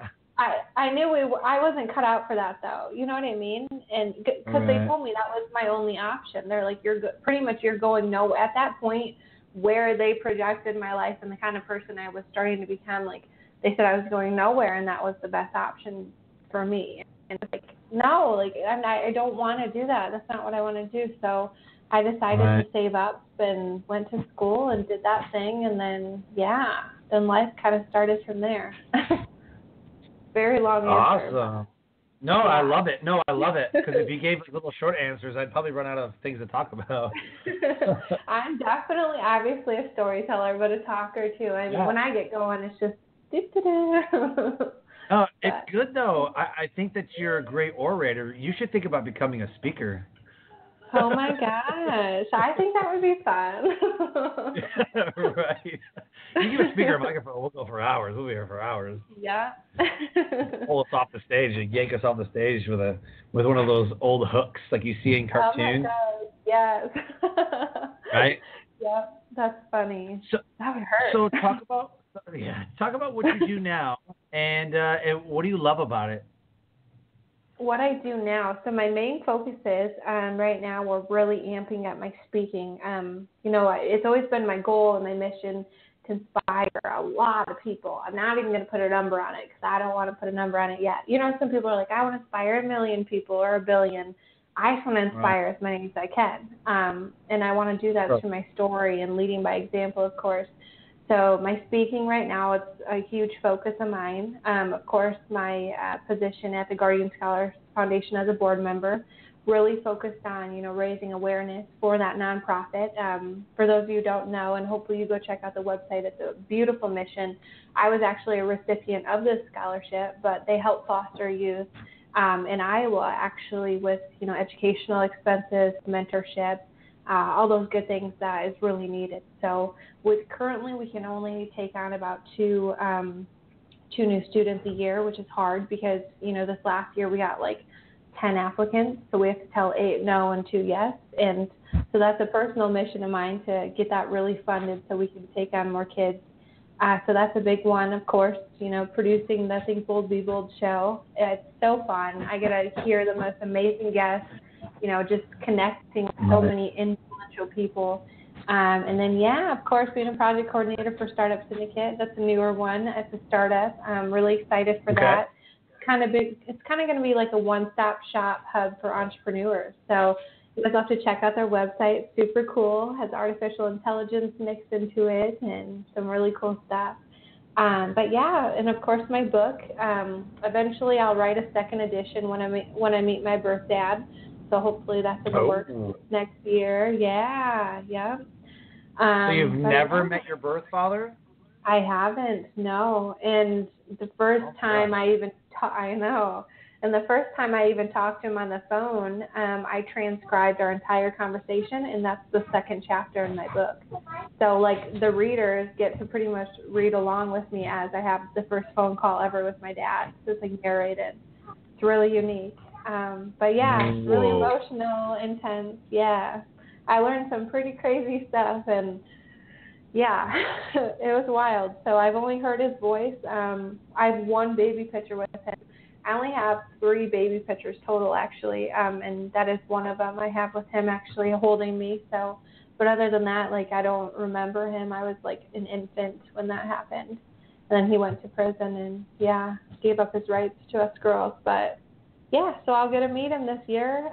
I knew I wasn't cut out for that, though. You know what I mean? And because they told me that was my only option. They're like, you're going nowhere. At that point where they projected my life and the kind of person I was starting to become, like, they said I was going nowhere, and that was the best option for me. And it's like, no, like, I don't want to do that. That's not what I want to do. So I decided to save up and went to school and did that thing, and then then life kind of started from there. Very long answer. Awesome. No, I love it. Because if you gave little short answers, I'd probably run out of things to talk about. I'm definitely, obviously, a storyteller, but a talker too. I mean, when I get going, it's just Oh, it's good though. I think that you're a great orator. You should think about becoming a speaker. Oh my gosh, I think that would be fun. Right. You give a speaker a microphone, we'll go for hours. We'll be here for hours. Yeah. Pull us off the stage and yank us off the stage with one of those old hooks like you see in cartoons. Oh my gosh, yes. Right? Yep, that's funny. So, that would hurt. So talk about what you do now and what do you love about it? What I do now, so my main focus is right now we're really amping up my speaking. It's always been my goal and my mission to inspire a lot of people. I'm not even going to put a number on it because I don't want to put a number on it yet. Some people are like, I want to inspire 1 million people or 1 billion. I just want to inspire as many as I can. And I want to do that through my story and leading by example, of course. So my speaking right now, it's a huge focus of mine. Of course, my position at the Guardian Scholars Foundation as a board member, really focused on, raising awareness for that nonprofit. For those of you who don't know, and hopefully you go check out the website, it's a beautiful mission. I was actually a recipient of this scholarship, but they help foster youth in Iowa, actually, with, educational expenses, mentorship, all those good things that is really needed. So currently we can only take on about two new students a year, which is hard because, this last year we got like 10 applicants, so we have to tell 8 no and 2 yes. And so that's a personal mission of mine to get that really funded so we can take on more kids. So that's a big one, of course, producing the Think Bold, Be Bold show. It's so fun. I get to hear the most amazing guests, just connecting with so many influential people. And then, of course, being a project coordinator for Startup Syndicate. That's a newer one. It's a startup. I'm really excited for that. It's kind of going to be like a one-stop shop hub for entrepreneurs. So you guys have to check out their website. It's super cool. Has artificial intelligence mixed into it and some really cool stuff. And of course my book. Eventually I'll write a second edition when I meet my birth dad. So hopefully that's in the works next year. Yeah. So you've never met your birth father? I haven't, no. And the first time And the first time I even talked to him on the phone, I transcribed our entire conversation, and that's the second chapter in my book. So, the readers get to pretty much read along with me as I have the first phone call ever with my dad. So it's, narrated. It's really unique. It's really emotional, intense. Yeah. I learned some pretty crazy stuff, and, it was wild. So I've only heard his voice. I have one baby picture with him. I only have 3 baby pictures total, actually, and that is one of them I have with him actually holding me. So, but other than that, I don't remember him. I was an infant when that happened, and then he went to prison and gave up his rights to us girls. But so I'll get to meet him this year.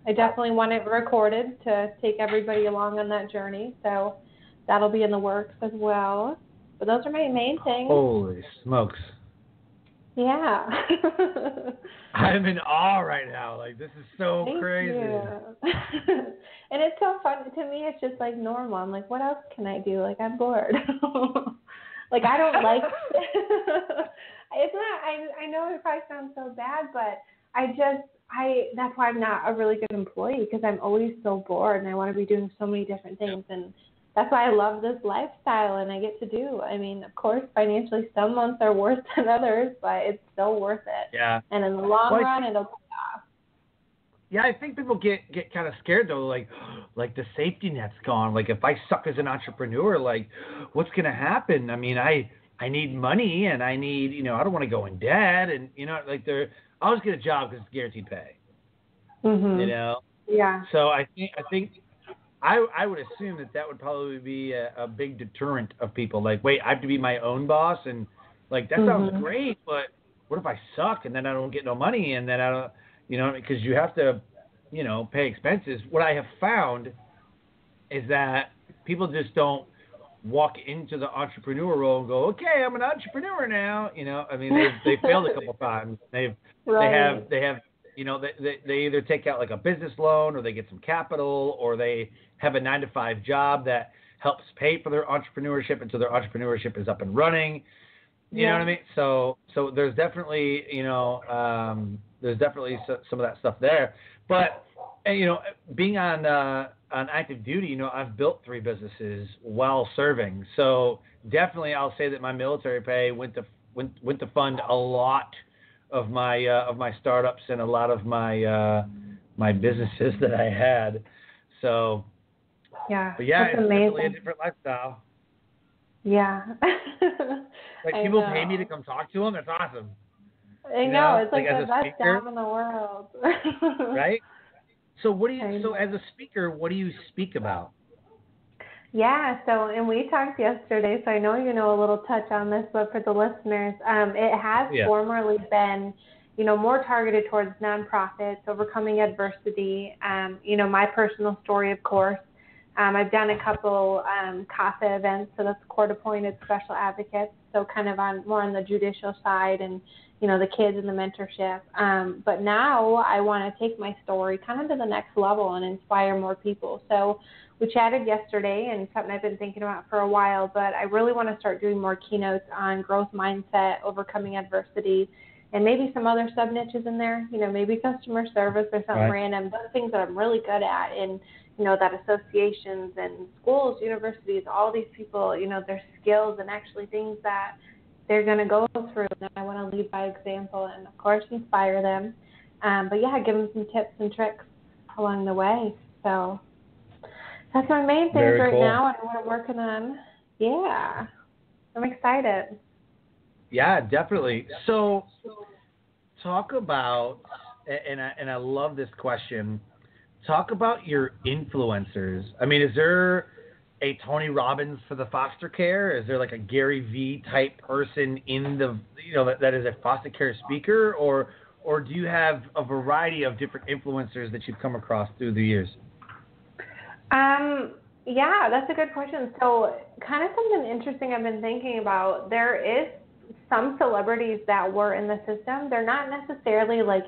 I definitely want it recorded to take everybody along on that journey. So that'll be in the works as well. But those are my main things. Holy smokes. Yeah. I'm in awe right now. This is so Thank crazy. You. And it's so fun. To me, it's just normal. I'm what else can I do? I'm bored. I don't like it's not, I know it probably sounds so bad, but that's why I'm not a really good employee, because I'm always so bored and I want to be doing so many different things. And that's why I love this lifestyle and I get to do. I mean, of course, financially, some months are worse than others, but it's still worth it. Yeah. And in the long run, it'll pay off. Yeah, I think people get kind of scared, though, the safety net's gone. If I suck as an entrepreneur, what's going to happen? I mean, I need money and I need, I don't want to go in debt. And, I'll just get a job because it's guaranteed pay. Mm-hmm. Yeah. So I think I would assume that would probably be a big deterrent of people. Wait, I have to be my own boss, and that sounds great, but what if I suck and then I don't get no money and then I don't, because you have to pay expenses. What I have found is that people just don't walk into the entrepreneur role and go, okay, I'm an entrepreneur now. I mean, they failed a couple times. They have, they either take out like a business loan, or they get some capital, or they have a 9-to-5 job that helps pay for their entrepreneurship until their entrepreneurship is up and running. You know what I mean? So there's definitely, there's definitely some of that stuff there. But, being on active duty, I've built 3 businesses while serving. So definitely I'll say that my military pay went to fund a lot of my startups and a lot of my my businesses that I had. So but yeah, it's definitely a different lifestyle. Yeah. Like people pay me to come talk to them. That's awesome. I know. It's like the best job in the world. Right? So so as a speaker, what do you speak about? Yeah, and we talked yesterday, so I know you know a little touch on this, but for the listeners, it has formerly been, more targeted towards nonprofits, overcoming adversity, my personal story, of course. I've done a couple CASA events, so that's court-appointed special advocates, so kind of more on the judicial side and, the kids and the mentorship. But now I want to take my story kind of to the next level and inspire more people. So we chatted yesterday, and something I've been thinking about for a while, but I really want to start doing more keynotes on growth mindset, overcoming adversity, and maybe some other sub-niches in there, maybe customer service or something random. Those things that I'm really good at, and that associations and schools, universities, all these people, their skills and actually things that they're going to go through. And I want to lead by example and, of course, inspire them. But, yeah, give them some tips and tricks along the way. So that's my main things now and what I'm working on. Yeah, I'm excited. Yeah, definitely. So talk about, and I love this question, talk about your influencers. I mean, is there a Tony Robbins for the foster care? Is there like a Gary Vee type person in the, that is a foster care speaker? Or do you have a variety of different influencers that you've come across through the years? Yeah, that's a good question. So kind of something interesting I've been thinking about, there is some celebrities that were in the system. They're not necessarily like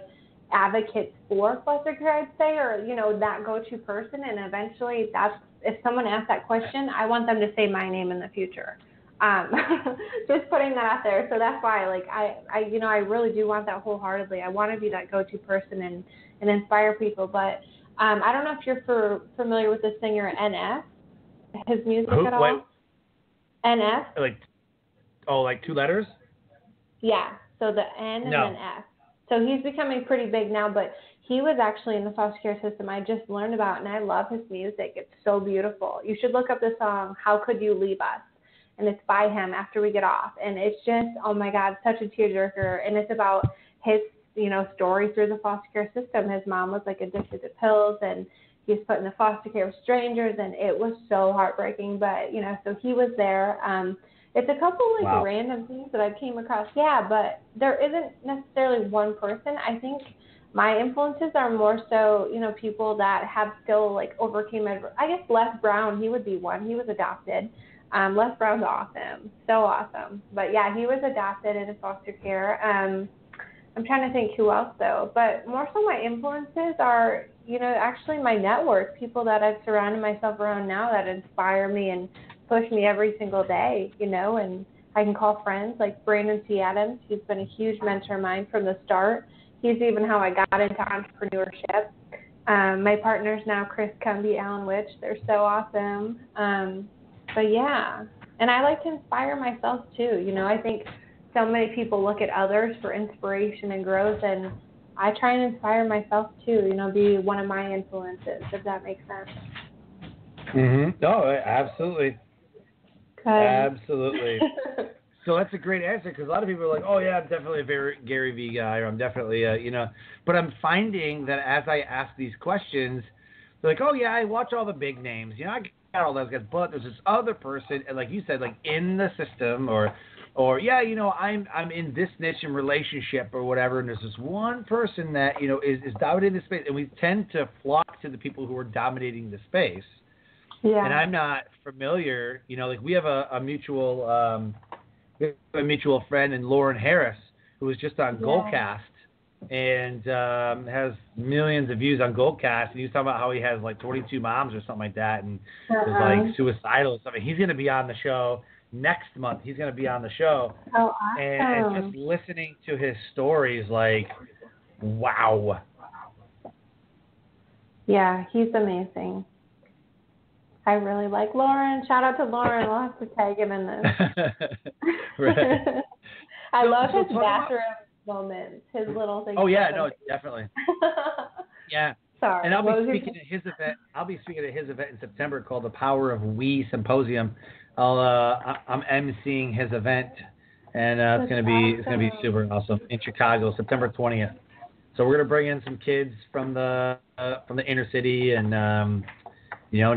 advocates for foster care, I'd say, or, that go-to person. And eventually if someone asks that question, I want them to say my name in the future. Just putting that out there. So that's why, I really do want that wholeheartedly. I want to be that go-to person and inspire people. But I don't know if you're familiar with the singer NF, his music at all? Wait. NF? Like 2 letters? Yeah, so the N and then F. So he's becoming pretty big now, but he was actually in the foster care system I just learned about, and I love his music. It's so beautiful. You should look up the song, How Could You Leave Us? And it's by him after we get off. And it's just, oh, my God, such a tearjerker. And it's about his, story through the foster care system. His mom was, addicted to pills, and he was put in the foster care with strangers, and it was so heartbreaking. But, so he was there. It's a couple random things that I came across. Yeah, but there isn't necessarily one person. I think my influences are more so, people that have still overcame. I guess Les Brown, he would be one. He was adopted. Les Brown's awesome, so awesome. But yeah, he was adopted into foster care. I'm trying to think who else though. But more so, my influences are, actually my network, people that I've surrounded myself around now that inspire me and push me every single day, and I can call friends like Brandon C. Adams. He's been a huge mentor of mine from the start. He's even how I got into entrepreneurship. My partners now, Chris Cumby, Alan Witch, they're so awesome. But yeah, and I like to inspire myself too. I think so many people look at others for inspiration and growth, and I try and inspire myself too, be one of my influences, if that makes sense. Mm-hmm. No, absolutely. Absolutely. So that's a great answer, because a lot of people are like, oh, yeah, I'm definitely a Gary Vee guy, or I'm definitely, But I'm finding that as I ask these questions, they're like, oh, yeah, I watch all the big names. I got all those guys. But there's this other person, and like you said, in the system or Or, I'm in this niche and relationship or whatever, and there's this one person that, is dominating the space. And we tend to flock to the people who are dominating the space. Yeah. And I'm not familiar, we have a mutual friend in Lauren Harris who was just on Goldcast and has millions of views on Goldcast. And he was talking about how he has like 22 moms or something like that and is like suicidal and stuff. And he's going to be on the show next month. He's going to be on the show. Oh, awesome. And just listening to his stories, like, wow. Yeah, he's amazing. I really like Lauren. Shout out to Lauren. We'll have to tag him in this. Right. I love his bathroom moments, his little things. Oh, yeah, no, definitely. Yeah. Sorry. And I'll be speaking at his event. I'll be speaking at his event in September called the Power of We Symposium. I'm emceeing his event, and it's gonna be super awesome in Chicago, September 20th. So we're gonna bring in some kids from the inner city, and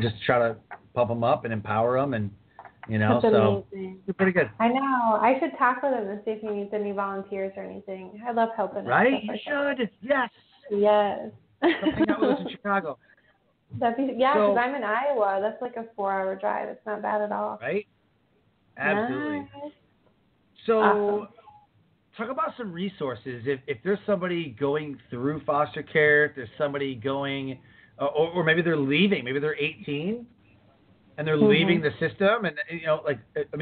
just try to pump them up and empower them, and That's so amazing. it's pretty good. I know. I should talk with him and see if he needs any volunteers or anything. I love helping. Right? You should. Yes. Yes. Come hang out with us in Chicago. Because I'm in Iowa. That's like a 4-hour drive. It's not bad at all. Right? Absolutely. Nice. So, awesome. Talk about some resources. If there's somebody going through foster care, if there's somebody going, or maybe they're leaving, maybe they're 18 and they're leaving the system, and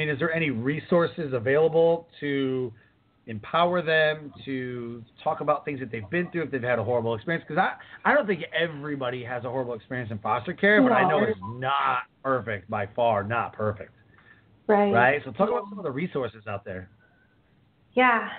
is there any resources available to empower them to talk about things that they've been through if they've had a horrible experience? Because I don't think everybody has a horrible experience in foster care, but I know it's not perfect, by far not perfect. Right? So talk about some of the resources out there. Yeah.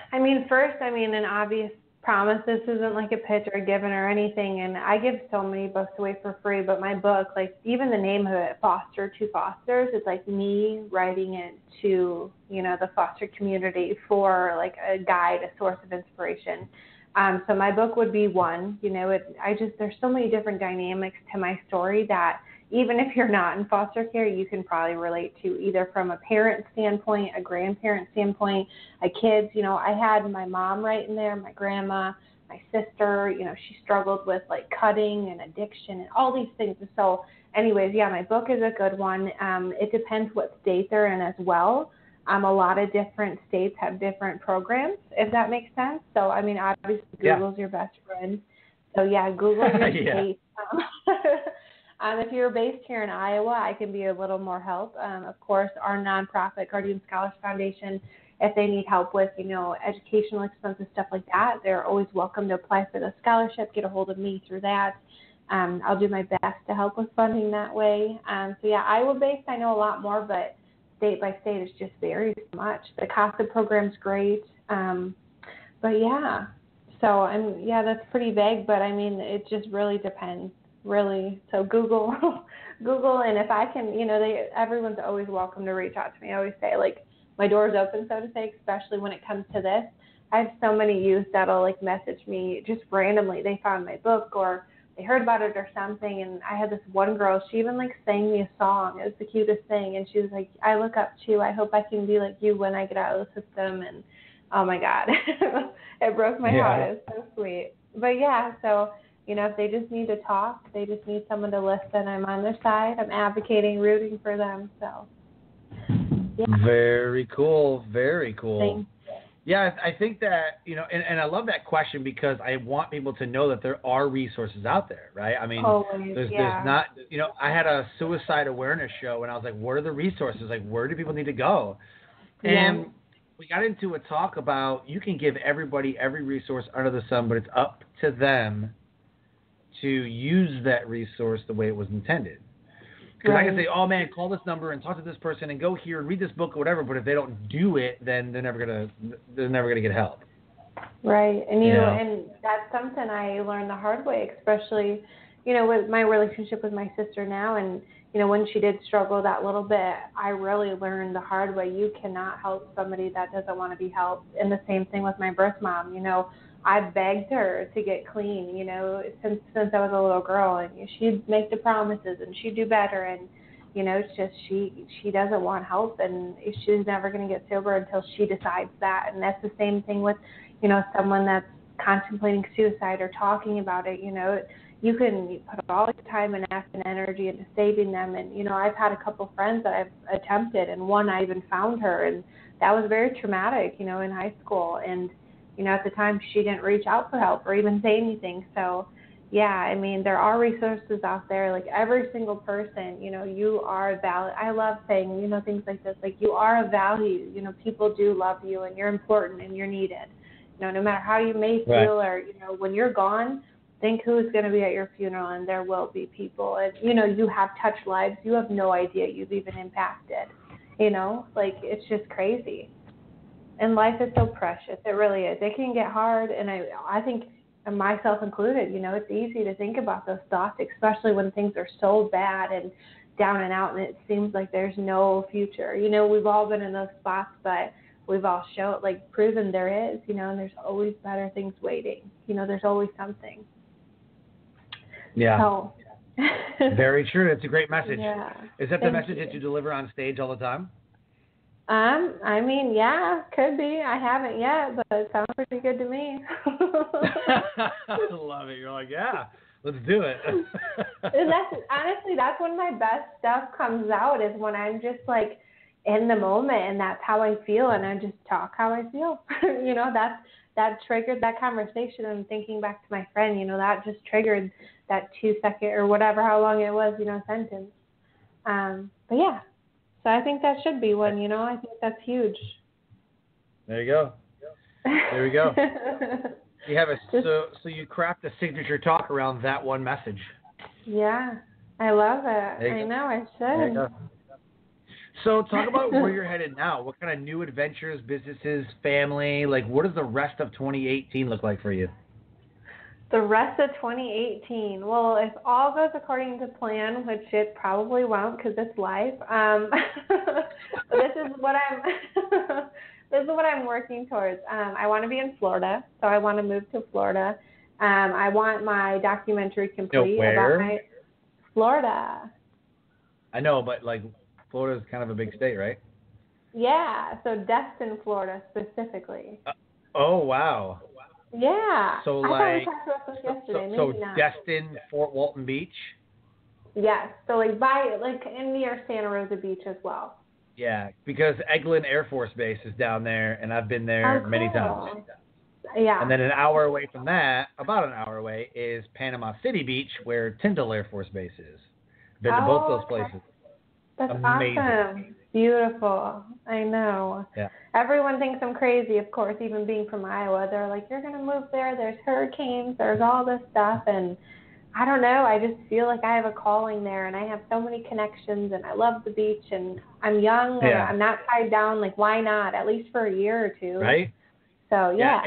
First, an obvious promise, this isn't like a pitch or a given or anything, and I give so many books away for free, but my book, like even the name of it, Foster to Fosters, it's like me writing it to, the foster community for like a guide, a source of inspiration. So my book would be one, there's so many different dynamics to my story that even if you're not in foster care, you can probably relate to, either from a parent standpoint, a grandparent standpoint, a kid's. I had my mom right in there, my grandma, my sister, she struggled with like cutting and addiction and all these things. So anyways, my book is a good one. It depends what state they're in as well. A lot of different states have different programs, if that makes sense. So, obviously Google's your best friend. So Google your state. If you're based here in Iowa, I can be a little more help. Of course, our nonprofit Guardian Scholars Foundation, if they need help with, educational expenses, stuff like that, they're always welcome to apply for the scholarship, get a hold of me through that. I'll do my best to help with funding that way. Iowa-based, I know a lot more, but state by state, it just varies so much. The CASA program's great. That's pretty vague, but it just really depends. Really. So Google, and if I can, everyone's always welcome to reach out to me. I always say, like, my door's open, so to say, especially when it comes to this. I have so many youth that'll, like, message me just randomly. They found my book or they heard about it or something, and I had this one girl, she even, like, sang me a song. It was the cutest thing, and she was like, I look up to you. I hope I can be like you when I get out of the system, and, oh, my God. It broke my heart. It was so sweet. But, so if they just need to talk, they just need someone to listen, I'm on their side. I'm advocating, rooting for them. So, Very cool. Very cool. Thanks. Yeah, I think that, and I love that question because I want people to know that there are resources out there, right? There's not, I had a suicide awareness show and I was like, what are the resources? Like, where do people need to go? And we got into a talk about you can give everybody every resource under the sun, but it's up to them to use that resource the way it was intended. Because I can say, oh man, call this number and talk to this person and go here and read this book or whatever, but if they don't do it, then they're never gonna get help. Right. And that's something I learned the hard way, especially, with my relationship with my sister now, and when she did struggle that little bit, I really learned the hard way. You cannot help somebody that doesn't want to be helped. And the same thing with my birth mom. I begged her to get clean, since I was a little girl, and she'd make the promises and she'd do better. And, You know, it's just she doesn't want help, and she's never going to get sober until she decides that. And that's the same thing with, you know, someone that's contemplating suicide or talking about it. You know, you put all your time and effort and energy into saving them. And, you know, I've had a couple friends that I've attempted, and one I even found her, and that was very traumatic, you know, in high school. And, you know, at the time she didn't reach out for help or even say anything. So, yeah, I mean, there are resources out there. Like, every single person, you know, you are valid. I love saying, you know, things like this, like, you are of value. You know, people do love you, and you're important, and you're needed. You know, no matter how you may feel, or, you know, when you're gone, think who's going to be at your funeral, and there will be people. And, you know, you have touched lives. You have no idea you've even impacted. You know, like, it's just crazy. And life is so precious. It really is. It can get hard, and I think, and myself included, you know, it's easy to think about those thoughts, especially when things are so bad and down and out, and it seems like there's no future. You know, we've all been in those spots, but we've all proven there is, you know, and there's always better things waiting. You know, there's always something. Yeah. So. Very true. It's a great message. Yeah. Is that the message that you deliver on stage all the time? I mean, yeah, could be. I haven't yet, but it sounds pretty good to me. I love it. You're like, yeah, let's do it. And that's when my best stuff comes out, is when I'm just like in the moment, and that's how I feel, and I just talk how I feel. You know, that triggered that conversation, and thinking back to my friend, you know, that just triggered that 2-second or whatever, how long it was, you know, sentence. But yeah. So I think that should be one, you know. I think that's huge. There you go. There we go. You have so you craft a signature talk around that one message. Yeah, I love it. I know, I should. There you go. So talk about where you're headed now. What kind of new adventures, businesses, family, like what does the rest of 2018 look like for you? The rest of 2018, well, if all goes according to plan, which it probably won't because it's life, this is what I'm working towards. I want to be in Florida, so I want to move to Florida. I want my documentary complete about my Florida. I know, but like Florida is kind of a big state, right? Yeah, so Destin, Florida specifically. Oh, wow. Yeah. So like, I thought we talked about this yesterday. So not. Destin, Fort Walton Beach. Yes. So like in near Santa Rosa Beach as well. Yeah, because Eglin Air Force Base is down there, and I've been there many times. Yeah. And then an hour away from that, about an hour away, is Panama City Beach, where Tyndall Air Force Base is. Been to both those places. That's amazing. Awesome. Beautiful. I know. Yeah. Everyone thinks I'm crazy, of course, even being from Iowa. They're like, you're going to move there. There's hurricanes. There's all this stuff. And I don't know. I just feel like I have a calling there, and I have so many connections, and I love the beach, and I'm young. And I'm not tied down. Like, why not? At least for a year or two. Right. So, yeah.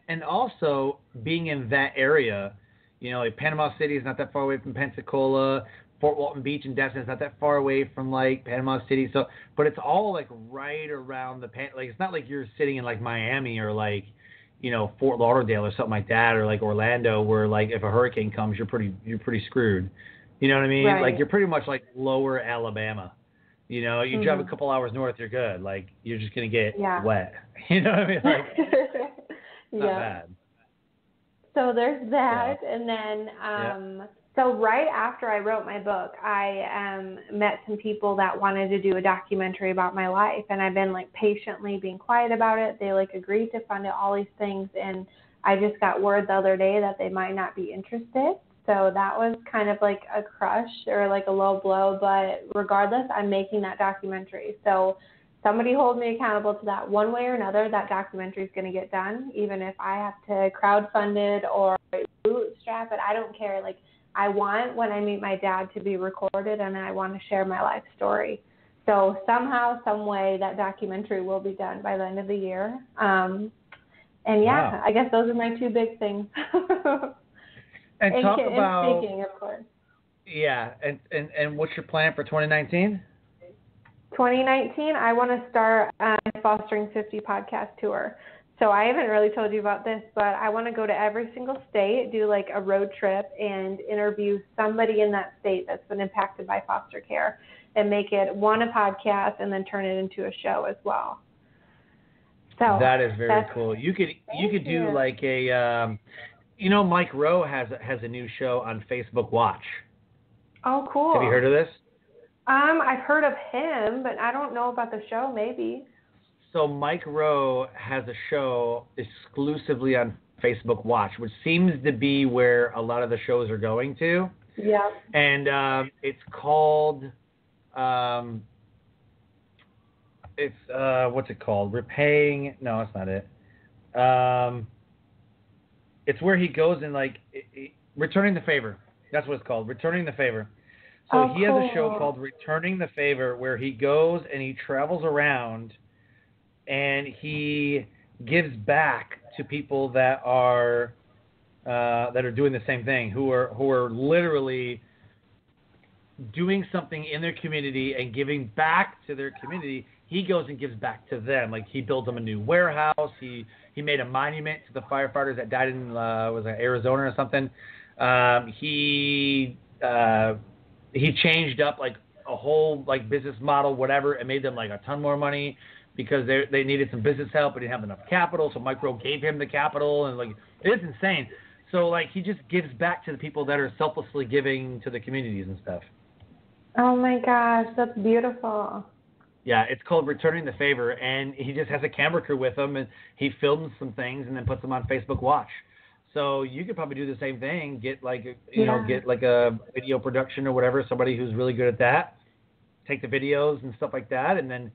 And also being in that area, you know, like Panama City is not that far away from Pensacola. Fort Walton Beach and Destin is not that far away from like Panama City. So, but it's all like right around like it's not like you're sitting in like Miami or like, you know, Fort Lauderdale or something like that, or like Orlando, where like if a hurricane comes, you're pretty screwed. You know what I mean? Right. Like you're pretty much like lower Alabama. You know, you drive a couple hours north, you're good. Like you're just gonna get wet. You know what I mean? Like not bad. So there's that, and then so right after I wrote my book, I met some people that wanted to do a documentary about my life, and I've been like patiently being quiet about it. They like agreed to fund it, all these things, and I just got word the other day that they might not be interested. So that was kind of like a crush or like a low blow, but regardless, I'm making that documentary. So somebody hold me accountable to that. One way or another, that documentary is going to get done, even if I have to crowdfund it or bootstrap it. I don't care. Like, I want, when I meet my dad, to be recorded, and I want to share my life story. So somehow, some way, that documentary will be done by the end of the year. And I guess those are my two big things. And talk about speaking, of course. Yeah, and what's your plan for 2019? 2019, I want to start a Fostering 50 podcast tour. So I haven't really told you about this, but I want to go to every single state, do like a road trip, and interview somebody in that state that's been impacted by foster care, and make it a podcast and then turn it into a show as well. So that is very cool. You could do like a, Mike Rowe has a new show on Facebook Watch. Oh, cool. Have you heard of this? I've heard of him, but I don't know about the show. Maybe. So Mike Rowe has a show exclusively on Facebook Watch, which seems to be where a lot of the shows are going to. Yeah. And it's called, what's it called? Repaying? No, that's not it. It's where he goes and returning the favor. That's what it's called, returning the favor. So he has a show called Returning the Favor, where he goes and he travels around and he gives back to people that are doing the same thing, who are literally doing something in their community and giving back to their community. He goes and gives back to them. Like, he built them a new warehouse. He made a monument to the firefighters that died in Arizona or something. He changed up like a whole business model, whatever, and made them a ton more money because they needed some business help but didn't have enough capital. So Mike Rowe gave him the capital, and it's insane. So he just gives back to the people that are selflessly giving to the communities and stuff. Oh my gosh, that's beautiful. Yeah, it's called Returning the Favor, and he just has a camera crew with him, and he films some things and then puts them on Facebook Watch. So you could probably do the same thing. Get get a video production or whatever, somebody who's really good at that. Take the videos and stuff like that, and then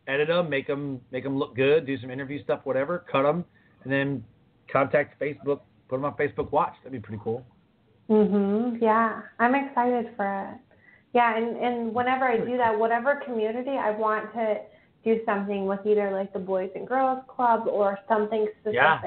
edit them, make them look good, do some interview stuff, whatever, cut them, and then contact Facebook, put them on Facebook Watch. That'd be pretty cool. Yeah, I'm excited for it. Yeah, and whenever I do that, whatever community, I want to do something with either the Boys and Girls Club or something specific. Yeah.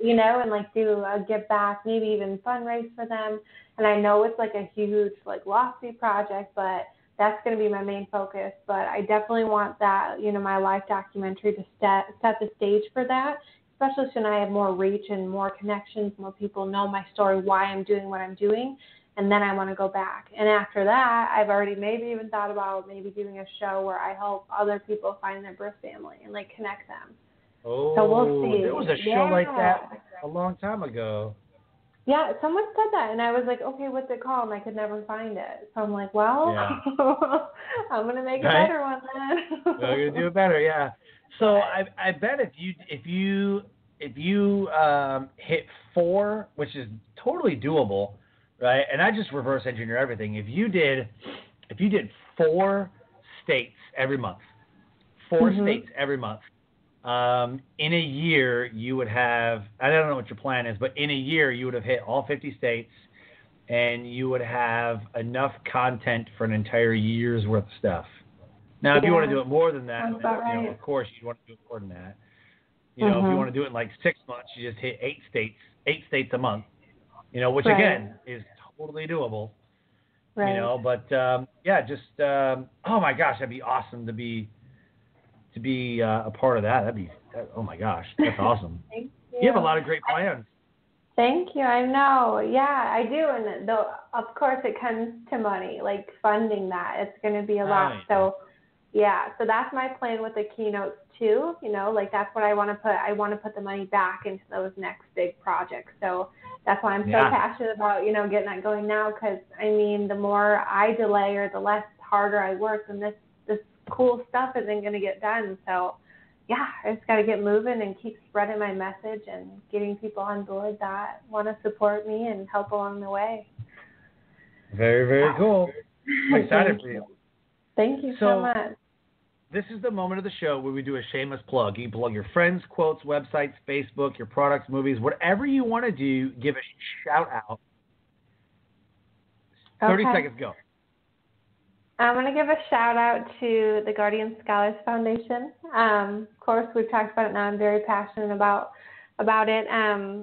And do a give back, maybe even fundraise for them. And I know it's a huge lofty project, but that's going to be my main focus. But I definitely want that, my life documentary to set the stage for that, especially when I have more reach and more connections, more people know my story, why I'm doing what I'm doing. And then I want to go back. And after that, I've already maybe even thought about maybe doing a show where I help other people find their birth family and connect them. Oh, so we'll see. There was a show like that a long time ago. Yeah, someone said that, and I was like, okay, what's it called? And I could never find it. So I'm like, well, yeah. I'm gonna make a better one then. You're gonna do it better, yeah. So I bet if you hit 4, which is totally doable, right? And I just reverse engineer everything. If you did 4 states every month, 4 states every month. In a year, you would have, I don't know what your plan is, but in a year, you would have hit all 50 states, and you would have enough content for an entire year's worth of stuff. Now, if you want to do it more than that, then, of course, you want to do it more than that. If you want to do it in 6 months, you just hit 8 states a month, which again is totally doable. Right. But oh my gosh, that'd be awesome to be a part of that. Oh my gosh, that's awesome. Thank you. You have a lot of great plans. Thank you. I know. Yeah, I do. And of course it comes to money, funding that. It's going to be a lot. Right. So so that's my plan with the keynotes too. That's what I want to put. I want to put the money back into those next big projects. So that's why I'm so passionate about, getting that going now. Because the more I delay or the less harder I work, then this cool stuff isn't going to get done. So I just got to get moving and keep spreading my message and getting people on board that want to support me and help along the way. Very, very cool. I'm excited for you. Thank you so much. This is the moment of the show where we do a shameless plug. You can plug your friends, quotes, websites, Facebook, your products, movies, whatever you want to do, give a shout out. 30 seconds, go. I'm going to give a shout out to the Guardian Scholars Foundation. Of course, we've talked about it now. I'm very passionate about it.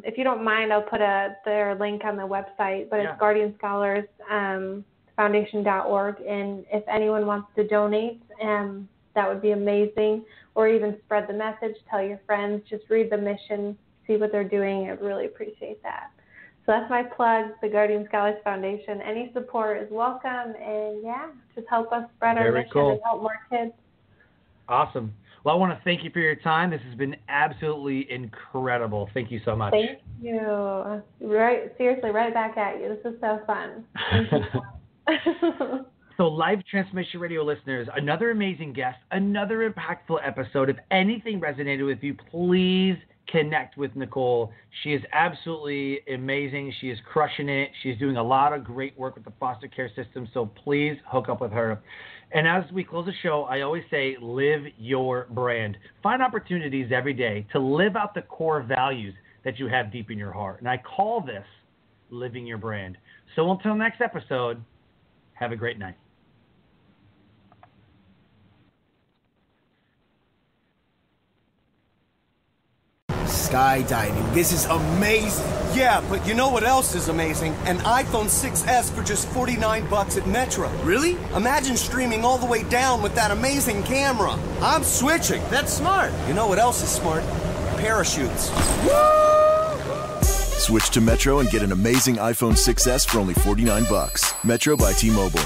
If you don't mind, I'll put their link on the website, but it's guardianscholarfoundation.org. And if anyone wants to donate, that would be amazing. Or even spread the message, tell your friends, just read the mission, see what they're doing. I'd really appreciate that. So that's my plug, the Guardian Scholars Foundation. Any support is welcome, and yeah, just help us spread our mission and help more kids. Awesome. Well, I want to thank you for your time. This has been absolutely incredible. Thank you so much. Thank you. Seriously, right back at you. This is so fun. Thank you. So, Life Transformation Radio listeners, another amazing guest, another impactful episode. If anything resonated with you, please connect with Nicole. She is absolutely amazing. She is crushing it. She's doing a lot of great work with the foster care system, so please hook up with her. And as we close the show, I always say, live your brand. Find opportunities every day to live out the core values that you have deep in your heart. And I call this living your brand. So until next episode, have a great night. Skydiving. This is amazing. Yeah, but you know what else is amazing? An iPhone 6S for just $49 at Metro. Really? Imagine streaming all the way down with that amazing camera. I'm switching. That's smart. You know what else is smart? Parachutes. Switch to Metro and get an amazing iPhone 6S for only $49. Metro by T-Mobile.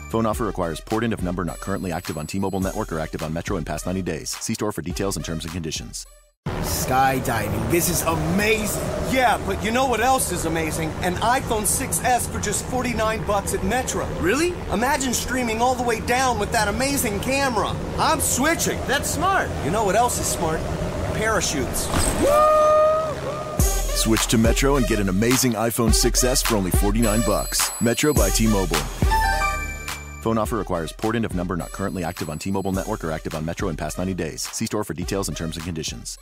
Phone offer requires port-in of number not currently active on T-Mobile network or active on Metro in past 90 days. See store for details and terms and conditions. Skydiving. This is amazing. Yeah, but you know what else is amazing? An iPhone 6S for just $49 at Metro. Really? Imagine streaming all the way down with that amazing camera. I'm switching. That's smart. You know what else is smart? Parachutes. Switch to Metro and get an amazing iPhone 6S for only $49. Metro by T-Mobile. Phone offer requires port-in of number not currently active on T-Mobile network or active on Metro in past 90 days. See store for details and terms and conditions.